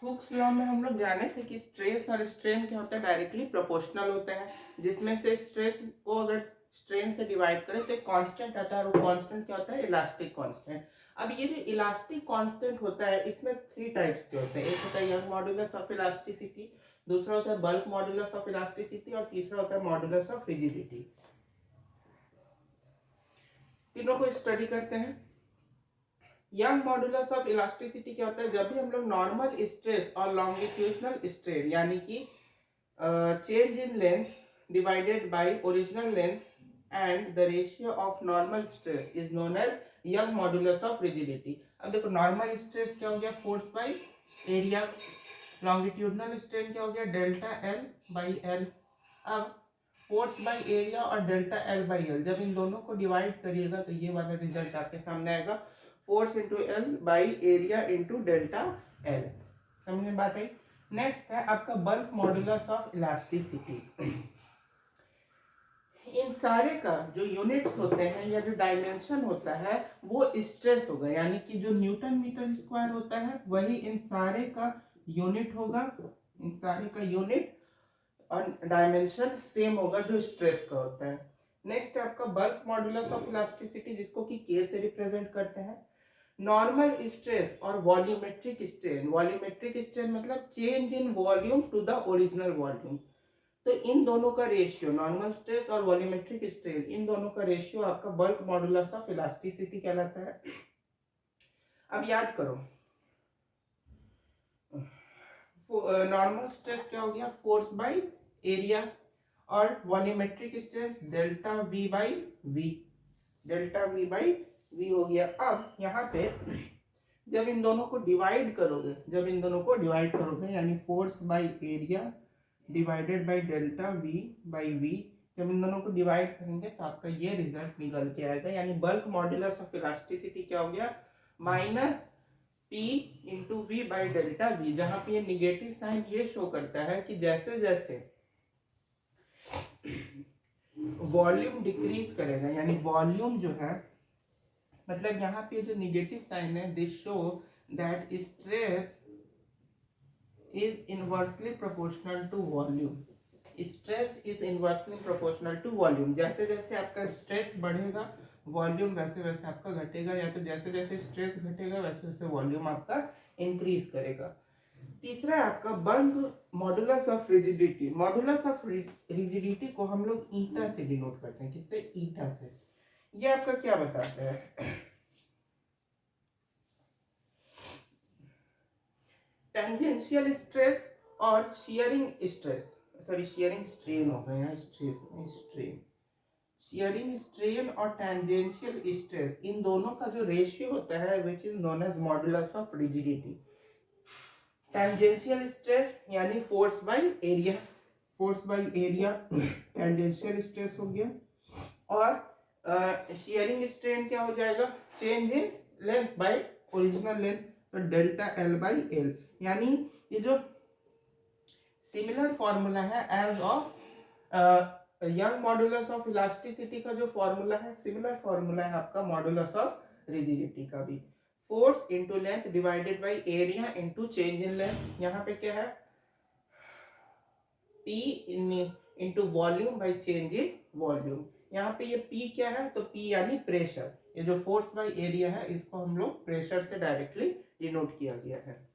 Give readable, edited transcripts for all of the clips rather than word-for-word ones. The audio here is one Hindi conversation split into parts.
हुक्स लॉ में हम लोग जाने थे कि स्ट्रेस और स्ट्रेन क्या होता है, डायरेक्टली प्रोपोर्शनल होता है, जिसमें से स्ट्रेस को अगर स्ट्रेन से डिवाइड करें तो एक कांस्टेंट आता है, और वो कांस्टेंट क्या होता है, इलास्टिक कांस्टेंट। अब ये जो इलास्टिक कांस्टेंट होता है इसमें थ्री टाइप्स के होते हैं, एक होता है यंग मॉड्यूलस ऑफ इलास्टिसिटी, दूसरा होता है बल्क मॉड्यूलस ऑफ इलास्टिसिटी, और तीसरा होता है मॉड्यूलस ऑफ रिजिडिटी। तीनों को स्टडी करते हैं। यंग मॉड्यूलस ऑफ इलास्टिसिटी क्या होता है, जब भी हम लोग नॉर्मल स्ट्रेस और लॉन्गिट्यूडनल स्ट्रेन यानी कि change in length divided by original length and the ratio of normal stress is known as young modulus of rigidity। अब देखो नॉर्मल स्ट्रेस क्या हो गया, force by area, longitudinal strain क्या हो गया, डेल्टा एल बाई एल। अब फोर्स बाई एरिया और डेल्टा एल बाई एल जब इन दोनों को डिवाइड करिएगा तो ये वाला रिजल्ट आपके सामने आएगा, force into L by area into delta L. समझ में बात आई। नेक्स्ट है आपका बल्क मॉड्यूलस ऑफ इलास्टिसिटी। इन सारे का जो यूनिट्स होते हैं या जो डायमेंशन होता है वो स्ट्रेस होगा, यानी कि जो न्यूटन मीटर स्क्वायर होता है वही इन सारे का यूनिट होगा, इन सारे का यूनिट और डायमेंशन सेम होगा जो स्ट्रेस का होता है। नेक्स्ट है आपका बल्क मॉड्यूलस ऑफ इलास्टिसिटी, जिसको कि के से रिप्रेजेंट करते हैं। नॉर्मल स्ट्रेस और वॉल्यूमेट्रिक स्ट्रेन, वॉल्यूमेट्रिक स्ट्रेन मतलब change in volume to the original volume, तो इन दोनों का रेशियो, नॉर्मल स्ट्रेस और वॉल्यूमेट्रिक स्ट्रेन, इन दोनों का रेशियो आपका बल्क मॉड्यूलस ऑफ इलास्टिसिटी कहलाता है। अब याद करो, नॉर्मल स्ट्रेस क्या हो गया, फोर्स बाई एरिया, और volumetric stress delta V by V, delta V by V हो गया। अब यहाँ पे जब इन दोनों को डिवाइड करोगे, जब इन दोनों को डिवाइड करोगे यानी force by area divided by delta V by V, जब इन दोनों को डिवाइड करेंगे तो आपका ये रिजल्ट निकल के आएगा, यानी बल्क मॉड्यूलस ऑफ इलास्टिसिटी क्या हो गया, minus P into V by delta V, जहां पे ये निगेटिव साइन ये शो करता है कि जैसे जैसे वॉल्यूम डिक्रीज करेगा, यानी वॉल्यूम जो है, मतलब यहाँ पे जो निगेटिव साइन है, this show that stress is inversely proportional to volume, stress is inversely proportional to volume. जैसे जैसे आपका स्ट्रेस बढ़ेगा वॉल्यूम वैसे वैसे आपका घटेगा, या तो जैसे जैसे स्ट्रेस घटेगा वैसे वैसे वॉल्यूम आपका इंक्रीज करेगा। तीसरा है आपका bulk modulus of rigidity. Modulus of rigidity को हम लोग ईटा से डिनोट करते हैं, किससे, ईटा से। ये आपका क्या बताता है, टेंजेंशियल स्ट्रेस और shearing stress, sorry shearing strain हो गया, स्ट्रेस स्ट्रेन, शियरिंग स्ट्रेन और टेंजेंशियल स्ट्रेस, इन दोनों का जो रेशियो होता है which is known as modulus of rigidity. Tangential stress यानी force by area, force by area tangential stress हो गया, और शियरिंग स्ट्रेन क्या हो जाएगा, change in length by original length, तो डेल्टा एल बाई एल। यानी ये जो सिमिलर फॉर्मूला है as of Young modulus of elasticity का जो फॉर्मूला है, सिमिलर फॉर्मूला है आपका मॉडुलस ऑफ रिजिडिटी का भी, force into length divided by area into change in length. यहाँ पे क्या है, P into volume by change in volume. यहाँ पे ये P क्या है, तो P यानी प्रेशर, ये जो फोर्स बाई एरिया है इसको हम लोग प्रेशर से डायरेक्टली डिनोट किया गया है।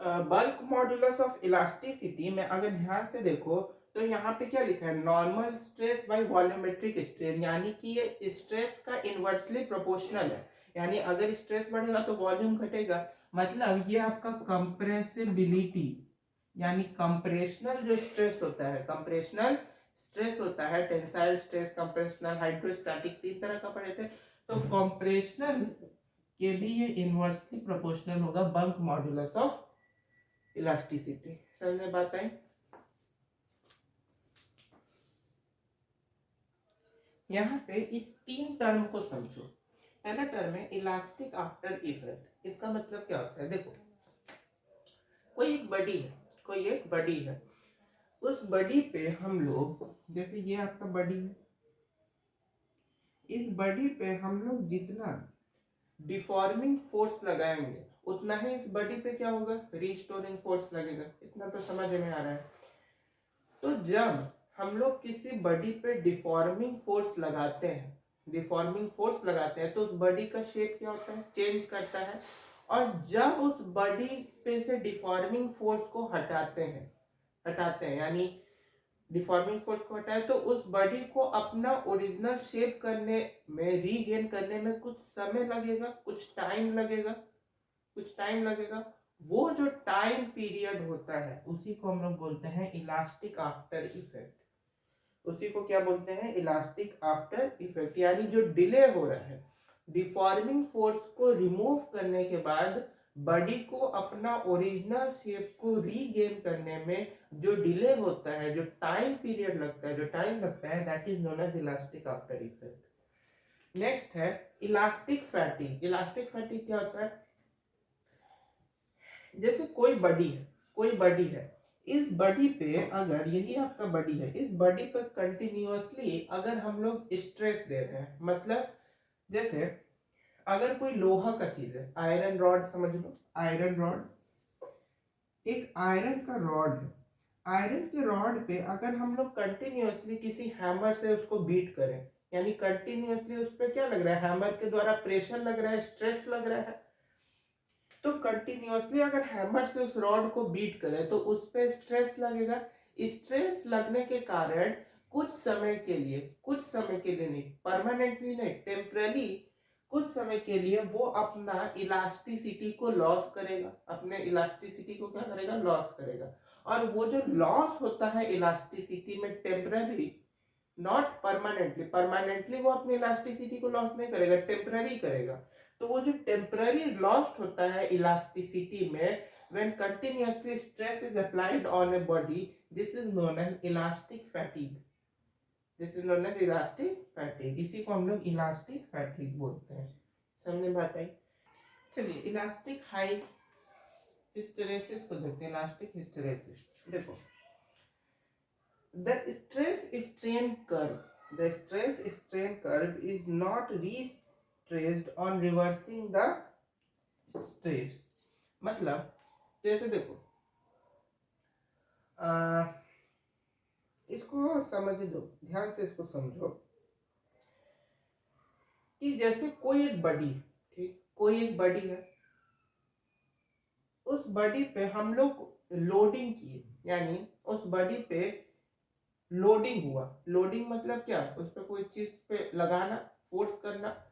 बल्क मॉडुलस ऑफ इलास्टिसिटी में अगर ध्यान से देखो तो यहाँ पे क्या लिखा है, normal stress by volumetric strain, यानी कि ये स्ट्रेस का इनवर्सली प्रोपोर्शनल है, यानी अगर स्ट्रेस बढ़ेगा तो वॉल्यूम घटेगा, मतलब ये आपका कंप्रेसिबिलिटी, यानी कंप्रेशनल जो स्ट्रेस होता है, कंप्रेशनल स्ट्रेस होता है, टेंसाइल स्ट्रेस, कंप्रेशनल, हाइड्रोस्टैटिक, तीन तरह का पढ़े थे, तो कंप्रेशनल के भी ये इनवर्सली प्रोपोर्शनल होगा बल्क मॉडुलस ऑफ इलास्टिसिटी। समझ में बात आई। यहाँ पे इस तीन टर्म को समझो। पहला टर्म है इलास्टिक आफ्टर इफेक्ट, इसका मतलब क्या होता है, देखो कोई एक बॉडी है, कोई एक बॉडी है, उस बॉडी पे हम लोग, जैसे ये आपका बॉडी है, इस बॉडी पे हम लोग जितना डिफॉर्मिंग फोर्स लगाएंगे उतना ही इस बॉडी पे क्या होगा, रिस्टोरिंग फोर्स लगेगा। इतना तो समझ में आ रहा है। तो जब हम लोग किसी बॉडी पे डिफॉर्मिंग फोर्स लगाते हैं, तो उस बॉडी का शेप क्या होता है, चेंज करता है। और जब उस बॉडी पे से डिफॉर्मिंग फोर्स को हटाते हैं यानी डिफॉर्मिंग फोर्स को हटाए, तो उस बॉडी को अपना ओरिजिनल शेप करने में, रीगेन करने में कुछ समय लगेगा, कुछ टाइम लगेगा। वो जो टाइम पीरियड होता है उसी को हम लोग बोलते हैं इलास्टिक आफ्टर इफेक्ट। उसी को क्या बोलते हैं, इलास्टिक आफ्टर इफेक्ट। यानी जो डिले हो रहा है, डिफॉर्मिंग फोर्स को रिमूव करने के बाद बॉडी को अपना ओरिजिनल शेप को रीगेन करने में जो डिले होता है, जो टाइम पीरियड लगता है, जो टाइम लगता है, that is known as elastic after effect. Next है इलास्टिक फैटिग। इलास्टिक फैटिग क्या होता है, जैसे कोई बॉडी है, इस बॉडी पे अगर, यही आपका बॉडी है, इस बॉडी पर कंटिन्यूअसली अगर हम लोग स्ट्रेस दे रहे हैं, मतलब जैसे अगर कोई लोहा का चीज है, आयरन रॉड समझ लो, आयरन रॉड, एक आयरन का रॉड है, आयरन के रॉड पे अगर हम लोग कंटिन्यूअसली किसी हैमर से उसको बीट करें, यानी कंटिन्यूअसली उस पर क्या लग रहा है, हैमर के द्वारा प्रेशर लग रहा है, स्ट्रेस लग रहा है, तो कंटिन्यूअसली अगर हैमर से उस रॉड को बीट करें तो उस पर स्ट्रेस लगेगा। स्ट्रेस लगने के कारण कुछ समय के लिए नहीं, परमानेंटली नहीं, टेम्पररी कुछ समय के लिए वो अपना इलास्टिसिटी को लॉस करेगा, अपने इलास्टिसिटी को क्या करेगा, लॉस करेगा। और वो जो लॉस होता है इलास्टिसिटी में टेम्पररी, नॉट परमानेंटली वो अपनी इलास्टिसिटी को लॉस नहीं करेगा, टेम्पररी करेगा। तो वो जो टेम्पररी लॉस्ट होता है इलास्टिसिटी में, when continuously stress is applied on a body, this is known as elastic fatigue। इसी को हम लोग इलास्टिक फैटिग बोलते हैं। समझ बात आई। चलिए इलास्टिक हिस्टेरेसिस को देखते हैं। इलास्टिक हिस्टेरेसिस देखो, the stress strain curve is not retraced on reversing the stress। मतलब जैसे देखो, इसको समझ लो, ध्यान से इसको समझो कि जैसे कोई एक बॉडी, ठीक, कोई एक बॉडी है, उस बॉडी पे हम लोग लोडिंग किए, यानी उस बॉडी पे लोडिंग हुआ। लोडिंग मतलब क्या, उस पर कोई चीज पे लगाना, फोर्स करना।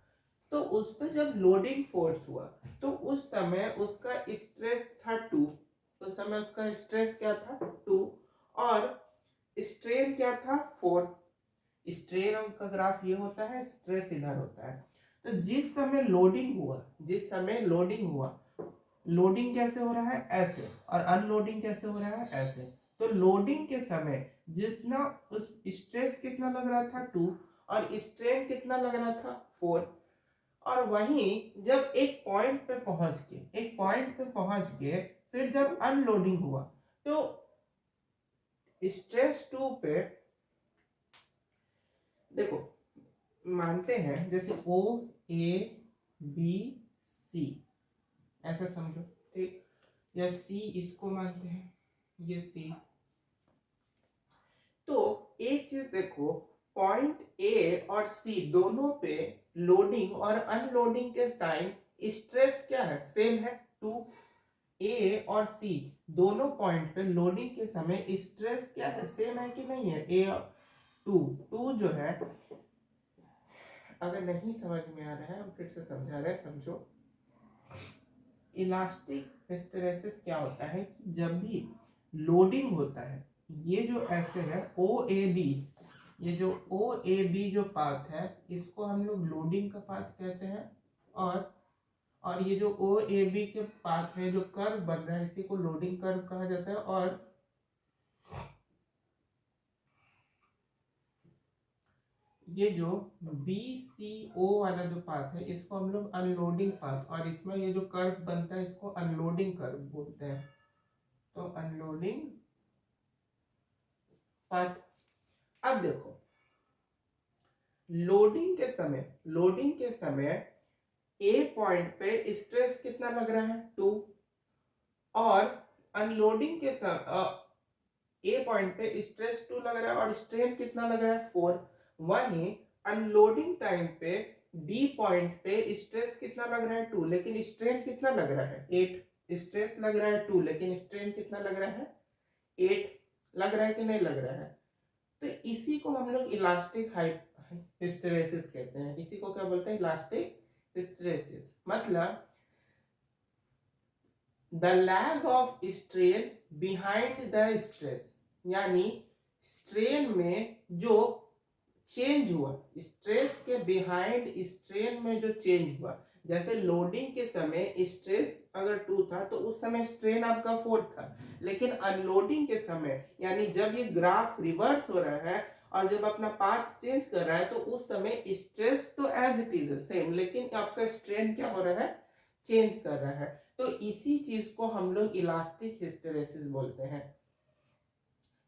तो उस पर जब लोडिंग फोर्स हुआ तो उस समय उसका स्ट्रेस था 2, उस समय उसका स्ट्रेस क्या था 2, और स्ट्रेन क्या था 4। स्ट्रेन का ग्राफ ये होता है, स्ट्रेस इधर होता है। तो जिस समय लोडिंग हुआ, लोडिंग कैसे हो रहा है, ऐसे, और अनलोडिंग कैसे हो रहा है, ऐसे। तो लोडिंग के समय जितना उस स्ट्रेस कितना लग रहा था 2, और स्ट्रेन कितना लग रहा था 4। और वहीं जब एक पॉइंट पे पहुंच के फिर जब अनलोडिंग हुआ, तो स्ट्रेस 2 पे देखो, मानते हैं जैसे O A B C, ऐसा समझो, ठीक, या C इसको मानते हैं, ये C। तो एक चीज देखो, पॉइंट ए और सी दोनों पे लोडिंग और अनलोडिंग के टाइम स्ट्रेस क्या है, सेम है 2। ए और सी दोनों पॉइंट पे लोडिंग के समय स्ट्रेस क्या है, सेम है कि नहीं है, ए और 2 जो है। अगर नहीं समझ में आ रहा है हम फिर से समझा रहे हैं, समझो। इलास्टिक हिस्टेरेसिस क्या होता है कि जब भी लोडिंग होता है, ये जो ऐसे है ओ ए बी, ये जो ओ ए बी जो पाथ है, इसको हम लोग लोडिंग का पाथ कहते हैं। और ये जो ओ ए बी के पाथ में जो कर्व बन रहा है, इसी को लोडिंग कर्व कहा जाता है। और ये जो बी सी ओ वाला जो पाथ है, इसको हम लोग अनलोडिंग पाथ, और इसमें ये जो कर्व बनता है इसको अनलोडिंग कर्व बोलते हैं। तो अनलोडिंग पाथ। अब देखो, लोडिंग के समय ए पॉइंट पे स्ट्रेस कितना लग रहा है 2, और अनलोडिंग के समय ए पॉइंट पे स्ट्रेस 2 लग रहा है और स्ट्रेन कितना लग रहा है 4। वहीं अनलोडिंग टाइम पे डी पॉइंट पे स्ट्रेस कितना लग रहा है 2, लेकिन स्ट्रेन कितना लग रहा है 8। स्ट्रेस लग रहा है 2, लेकिन स्ट्रेन कितना लग रहा है 8। लग रहा है कि नहीं लग रहा है? तो इसी को हम लोग इलास्टिक हिस्टेरेसिस कहते हैं। इसी को क्या बोलते हैं? Elastic hysteresis. मतलब the lag of strain behind the stress, यानी स्ट्रेन में जो चेंज हुआ, स्ट्रेस के बिहाइंड स्ट्रेन में जो चेंज हुआ। जैसे लोडिंग के समय स्ट्रेस अगर 2 था तो उस समय स्ट्रेन आपका 4 था, लेकिन अनलोडिंग के समय यानी जब ये ग्राफ रिवर्स हो रहा है और जब अपना पाथ चेंज कर रहा है तो उस समय स्ट्रेस तो एज इट इज सेम, लेकिन आपका स्ट्रेन क्या हो रहा है? चेंज कर रहा है। तो इसी चीज को हम लोग इलास्टिक हिस्टेरेसिस बोलते हैं।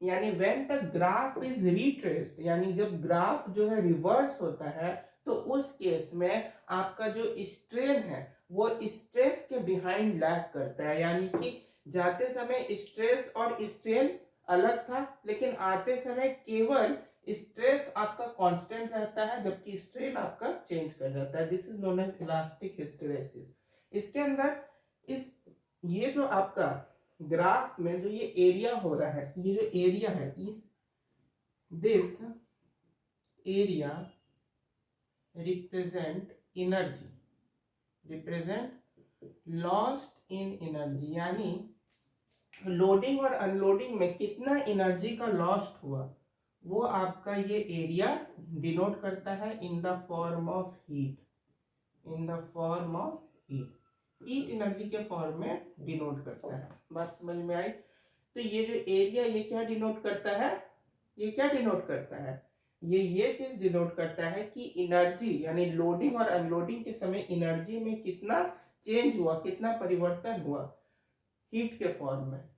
यानी when the graph is retraced, यानी जब ग्राफ जो है रिवर्स होता है तो उस केस में आपका जो स्ट्रेन है वो स्ट्रेस के बिहाइंड लैग करता है। यानी कि जाते समय स्ट्रेस और स्ट्रेन अलग था, लेकिन आते समय केवल स्ट्रेस आपका कांस्टेंट रहता है जबकि स्ट्रेन आपका चेंज कर जाता है। This is known as elastic hysteresis. इसके अंदर इस ये जो आपका ग्राफ में जो ये एरिया हो रहा है, ये जो एरिया है, इस this area represent energy, represent lost in energy, यानी लोडिंग और अनलोडिंग में कितना एनर्जी का लॉस्ट हुआ वो आपका ये एरिया डिनोट करता है in the form of heat, in the form of heat, heat energy के फॉर्म में डिनोट करता है। बात समझ में आई? तो ये जो एरिया ये क्या डिनोट करता है? ये क्या डिनोट करता है? ये चीज डिनोट करता है कि एनर्जी यानी लोडिंग और अनलोडिंग के समय एनर्जी में कितना चेंज हुआ, कितना परिवर्तन हुआ हीट के फॉर्म में।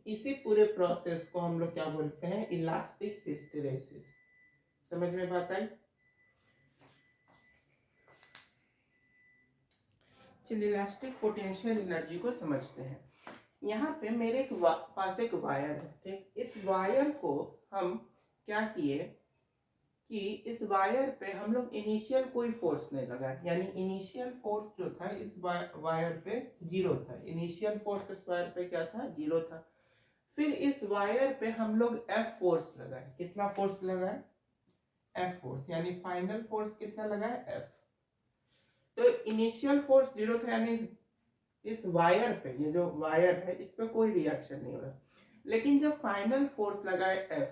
इसी पूरे प्रोसेस को हम लोग क्या बोलते हैं? Elastic hysteresis. समझ में बात आई? चलिए इलास्टिक पोटेंशियल एनर्जी को समझते हैं। यहाँ पे मेरे पास एक वायर है, ठीक। इस वायर को हम क्या किए कि इस वायर पे हम लोग इनिशियल कोई फोर्स नहीं लगाए, यानी इनिशियल फोर्स जो था इस वायर पे 0 था। इनिशियल फोर्स इस वायर पे क्या था? 0 था। फिर इस वायर पे हम लोग F फोर्स लगाए। कितना फोर्स लगाए? F फोर्स, यानी फाइनल फोर्स कितना लगाए? F। तो इनिशियल फोर्स 0 था, यानी इस वायर पे, ये जो वायर है इस पे कोई रिएक्शन नहीं हो रहा। लेकिन जब फाइनल फोर्स लगाए F,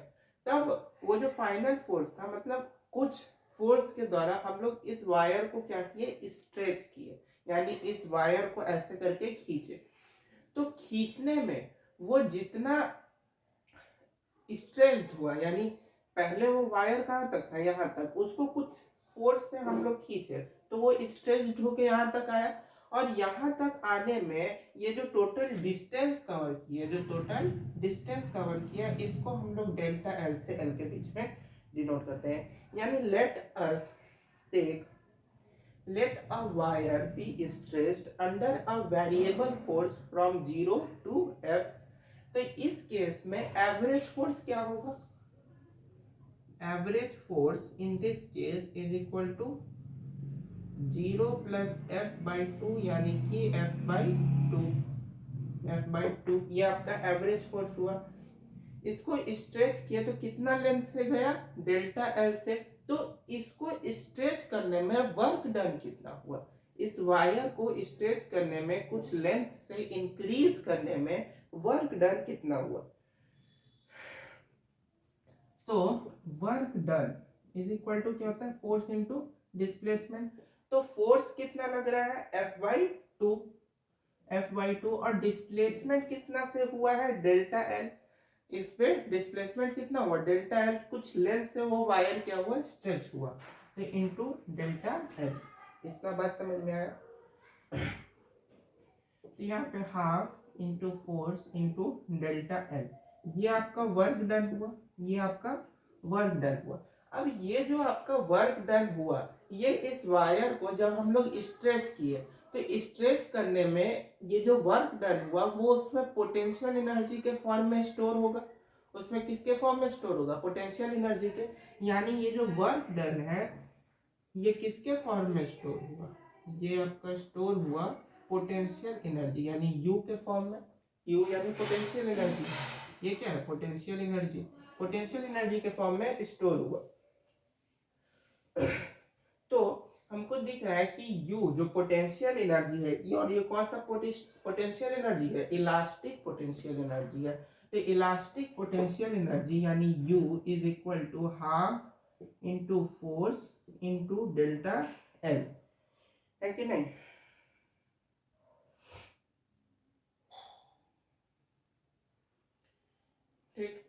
तब वो जो फाइनल फोर्स था मतलब कुछ फोर्स के द्वारा हम लोग इस वायर को क्या किए? स्ट्रेच किए, यानी इस वायर को ऐसे करके खींचे। तो खींचने में वो जितना स्ट्रेच्ड हुआ, यानी पहले वो वायर कहाँ तक था? यहाँ तक। उसको कुछ फोर्स से हम लोग खींचे तो वो स्ट्रेच्ड होके यहाँ तक आया, और यहाँ तक आने में ये जो टोटल डिस्टेंस कवर किया, जो टोटल डिस्टेंस कवर किया, इसको हम लोग डेल्टा एल से एल के बीच में डिनोट करते हैं। यानी let a wire be stretched under a variable force from 0 to F। तो इस केस में एवरेज फोर्स क्या होगा? Average force in this case is equal to 0 plus F by 2, यानी कि F बाई 2। ये आपका एवरेज फोर्स हुआ। इसको स्ट्रेच किया तो कितना लेंथ से गया? डेल्टा एल से। तो इसको स्ट्रेच करने में वर्क डन कितना हुआ? इस वायर को स्ट्रेच करने में, कुछ लेंथ से इंक्रीज करने में वर्क डन कितना हुआ? तो work done is equal to क्या होता है? Force into displacement. तो फोर्स कितना लग रहा है? F बाई 2, और डिस्प्लेसमेंट कितना से हुआ है? Delta L. इस पे डिस्प्लेसमेंट कितना हुआ? Delta L. कुछ लेंथ से वो वायर क्या हुआ? स्ट्रेच हुआ, तो इनटू डेल्टा एल। इतना बात समझ में आया? तो यहाँ पे half into force into delta L, ये आपका वर्क डन हुआ, ये आपका वर्क डन हुआ। अब ये जो आपका वर्क डन हुआ ये इस वायर को जब हम लोग स्ट्रेच किए तो स्ट्रेच करने में ये जो वर्क डन हुआ वो उसमें पोटेंशियल एनर्जी के फॉर्म में स्टोर होगा। उसमें किसके फॉर्म में स्टोर होगा? पोटेंशियल एनर्जी के। यानी ये जो वर्क डन है ये किसके फॉर्म में स्टोर हुआ? ये आपका स्टोर हुआ पोटेंशियल एनर्जी यानी यू के फॉर्म में। यू यानी पोटेंशियल एनर्जी। ये क्या है? Potential energy. पोटेंशियल एनर्जी के फॉर्म में स्टोर हुआ। तो हमको दिख रहा है कि U जो पोटेंशियल एनर्जी है ये, और ये कौन सा पोटेंशियल एनर्जी है? इलास्टिक पोटेंशियल एनर्जी है। तो इलास्टिक पोटेंशियल एनर्जी यानी U is equal to half into force into delta L, है कि नहीं? ठीक।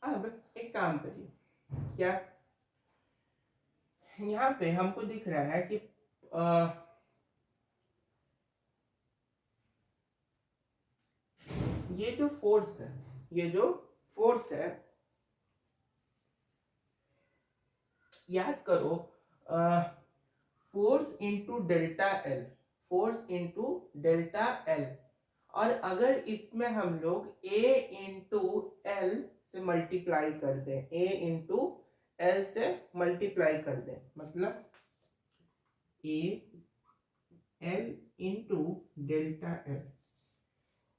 अब एक काम करिए, क्या यहाँ पे हमको दिख रहा है कि ये जो फोर्स है, ये जो फोर्स है, याद करो force into delta L, force into delta L. और अगर इसमें हम लोग ए इंटू एल से मल्टीप्लाई कर दें, ए इंटू एल से मल्टीप्लाई कर दें, मतलब A L into delta L,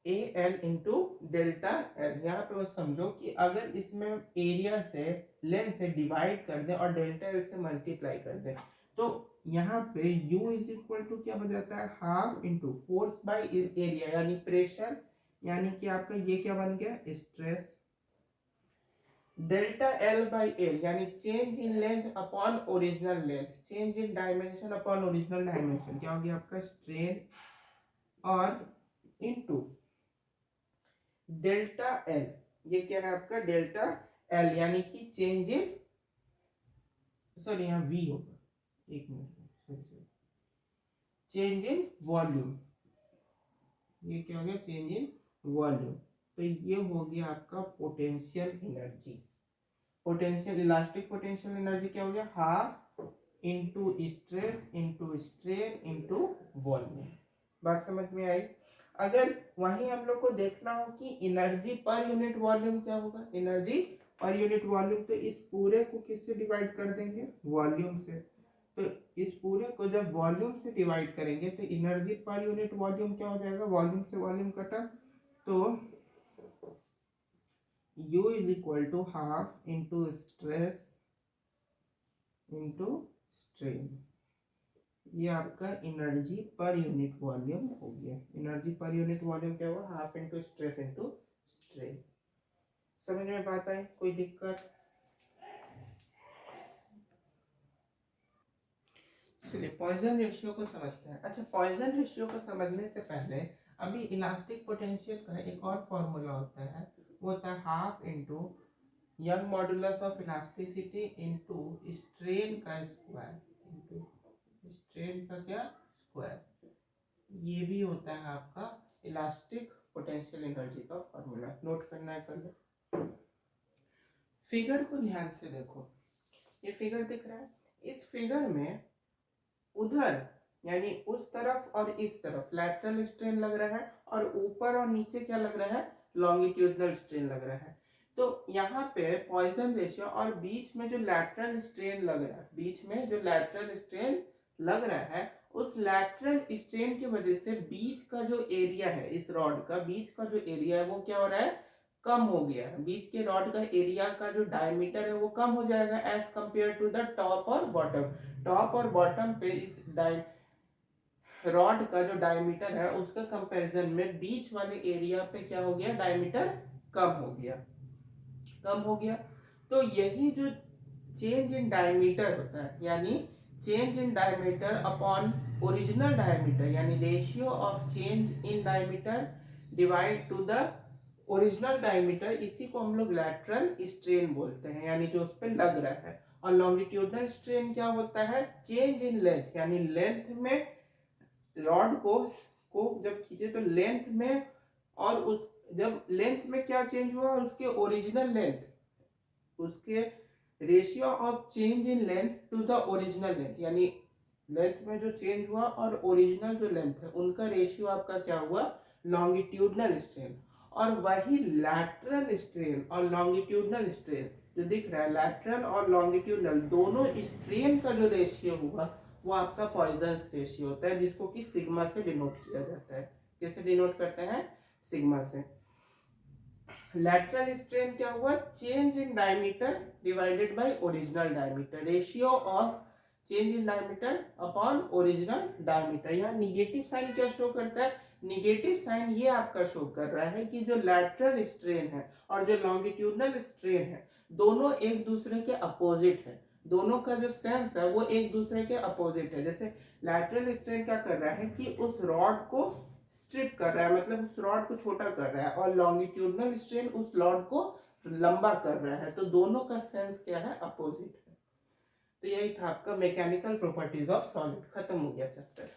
A L into delta L. यहाँ पे बस समझो कि अगर इसमें एरिया से लेंथ से डिवाइड कर दें और डेल्टा एल से मल्टीप्लाई कर दें तो यहाँ पे U इज इक्वल टू क्या हो जाता है? Half into force by area यानी प्रेशर, यानी कि आपका ये क्या बन गया? Stress. Delta L by L यानी change in length upon original length, change in dimension upon original dimension, क्या हो गया आपका? स्ट्रेन। और इनटू डेल्टा एल, ये क्या है आपका? डेल्टा एल यानी कि चेंज इन, सॉरी यहाँ वी होगा, एक मिनट, चेंज इन वॉल्यूम, ये क्या हो गया? Change in volume. तो ये हो गया आपका potential energy. Potential, elastic potential energy क्या हो गया? Half into stress into strain into volume. बात समझ में आई? अगर वहीं हम लोग को देखना हो कि एनर्जी पर यूनिट वॉल्यूम क्या होगा? एनर्जी पर यूनिट वॉल्यूम, तो इस पूरे को किससे डिवाइड कर देंगे? वॉल्यूम से। तो इस पूरे को जब वॉल्यूम से डिवाइड करेंगे तो एनर्जी पर यूनिट वॉल्यूम क्या हो जाएगा? वॉल्यूम से वॉल्यूम कटा, तो U is equal to half into stress into strain. ये आपका एनर्जी पर यूनिट वॉल्यूम हो गया। एनर्जी पर यूनिट वॉल्यूम क्या हुआ? Half into stress into strain. समझ में बात आई? कोई दिक्कत? चलिए पॉइजन रेशियो को समझते हैं। अच्छा, पॉइजन रेशियो को समझने से पहले अभी इलास्टिक पोटेंशियल का एक और फॉर्मूला होता है, वो होता है half into young modulus of elasticity into strain का स्क्वायर, इंटू स्ट्रेन का क्या? स्क्वायर। ये भी होता है आपका इलास्टिक पोटेंशियल एनर्जी का फॉर्मूला। नोट करना है? कर लो। फिगर को ध्यान से देखो, ये फिगर दिख रहा है। इस फिगर में उधर यानी उस तरफ और इस तरफ लैटरल स्ट्रेन लग रहा है, और ऊपर और नीचे क्या लग रहा है? लॉन्गिट्यूडनल स्ट्रेन लग रहा है। तो यहाँ पे पॉइजन रेशियो, और बीच में जो लैटरल स्ट्रेन लग रहा है, बीच में जो लैटरल स्ट्रेन लग रहा है, उस लैटरल स्ट्रेन की वजह से बीच का जो एरिया है, इस रॉड का बीच का जो एरिया है वो क्या हो रहा है? कम हो गया है। बीच के रॉड का एरिया का जो डायमीटर है वो कम हो जाएगा as compare to the top और बॉटम। टॉप और बॉटम पे इस रॉड का जो डायमीटर है उसका कंपैरिजन में बीच वाले एरिया पे क्या हो गया? डायमीटर कम हो गया, कम हो गया। तो यही जो चेंज इन डायमीटर होता है, यानी change in diameter upon original diameter, यानी ratio of change in diameter divide to the original diameter, इसी को हम लोग लैटरल स्ट्रेन बोलते हैं, यानी जो उस पर लग रहा है। और लॉन्गिट्यूडनल स्ट्रेन क्या होता है? चेंज इन लेंथ, यानी लेंथ में रॉड को जब खींचे तो लेंथ में, और उस जब लेंथ में क्या चेंज हुआ? उसके ओरिजिनल लेंथ, उसके ratio of change in length to the original length, यानी लेंथ में जो चेंज हुआ और ओरिजिनल जो लेंथ है उनका रेशियो आपका क्या हुआ, लॉन्गिट्यूडनल स्ट्रेन। और वही लैटरल स्ट्रेन और लॉन्गिट्यूडनल स्ट्रेन जो दिख रहा है, लैटरल और लॉन्गिट्यूडनल दोनों स्ट्रेन का जो रेशियो हुआ वो आपका पॉइजन्स रेशियो होता है, जिसको कि सिग्मा से डिनोट किया जाता है। कैसे डिनोट करते हैं, सिग्मा से। लैटरल स्ट्रेन क्या हुआ, change in diameter divided by original diameter, ratio of change in diameter upon original diameter. यहाँ निगेटिव साइन क्या शो करता है, निगेटिव साइन ये आपका शो कर रहा है कि जो लैटरल स्ट्रेन है और जो लॉन्गिट्यूडनल स्ट्रेन है दोनों एक दूसरे के अपोजिट है, दोनों का जो सेंस है वो एक दूसरे के अपोजिट है। जैसे लैटरल स्ट्रेन क्या कर रहा है कि उस रॉड को स्ट्रिप कर रहा है, मतलब उस रॉड को छोटा कर रहा है, और लॉन्गिट्यूडनल स्ट्रेन उस रॉड को लंबा कर रहा है, तो दोनों का सेंस क्या है, अपोजिट है। तो यही था आपका मैकेनिकल प्रॉपर्टीज ऑफ सॉलिड। खत्म हो गया चैप्टर।